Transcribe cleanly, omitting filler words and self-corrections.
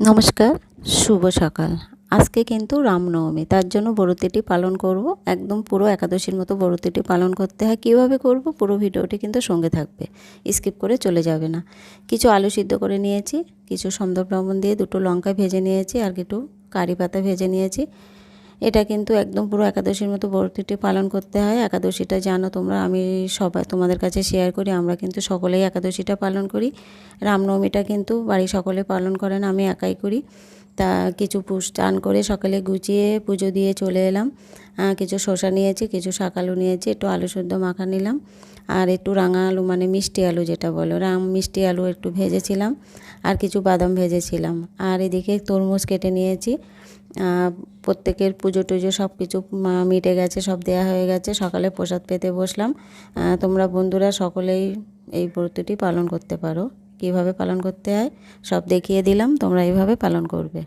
নমস্কার, শুভ সকাল। আজকে কিন্তু রামনবমী, তার জন্য বরতিটি পালন করব। একদম পুরো একাদশীর মতো বরতিটি পালন করতে হয়। কীভাবে করব পুরো ভিডিওটি কিন্তু সঙ্গে থাকবে, স্কিপ করে চলে যাবে না। কিছু আলু সিদ্ধ করে নিয়েছি, কিছু সন্দক লবণ দিয়ে দুটো লঙ্কা ভেজে নিয়েছি, আর একটু কারি পাতা ভেজে নিয়েছি। এটা কিন্তু একদম পুরো একাদশীর মতো বরতিটি পালন করতে হয়। একাদশীটা জানো তোমরা, আমি সবাই তোমাদের কাছে শেয়ার করি। আমরা কিন্তু সকলেই একাদশীটা পালন করি। রামনবমীটা কিন্তু বাড়ি সকলে পালন করেন, আমি একাই করি। তা কিছু স্নান করে সকালে গুছিয়ে পুজো দিয়ে চলে এলাম। কিছু শসা নিয়েছি, কিছু শাক আলু নিয়েছি, একটু আলু সেদ্ধ মাখা নিলাম, আর একটু রাঙা আলু মানে মিষ্টি আলু যেটা বলো, মিষ্টি আলু একটু ভেজেছিলাম, আর কিছু বাদাম ভেজেছিলাম। আর এদিকে তরমুজ কেটে নিয়েছি। প্রত্যেকের পুজো টুজো সব কিছু মিটে গেছে, সব দেয়া হয়ে গেছে। সকালে প্রসাদ পেতে বসলাম। তোমরা বন্ধুরা সকলেই এই ব্রতটি পালন করতে পারো। কীভাবে পালন করতে হয় সব দেখিয়ে দিলাম, তোমরা এইভাবে পালন করবে।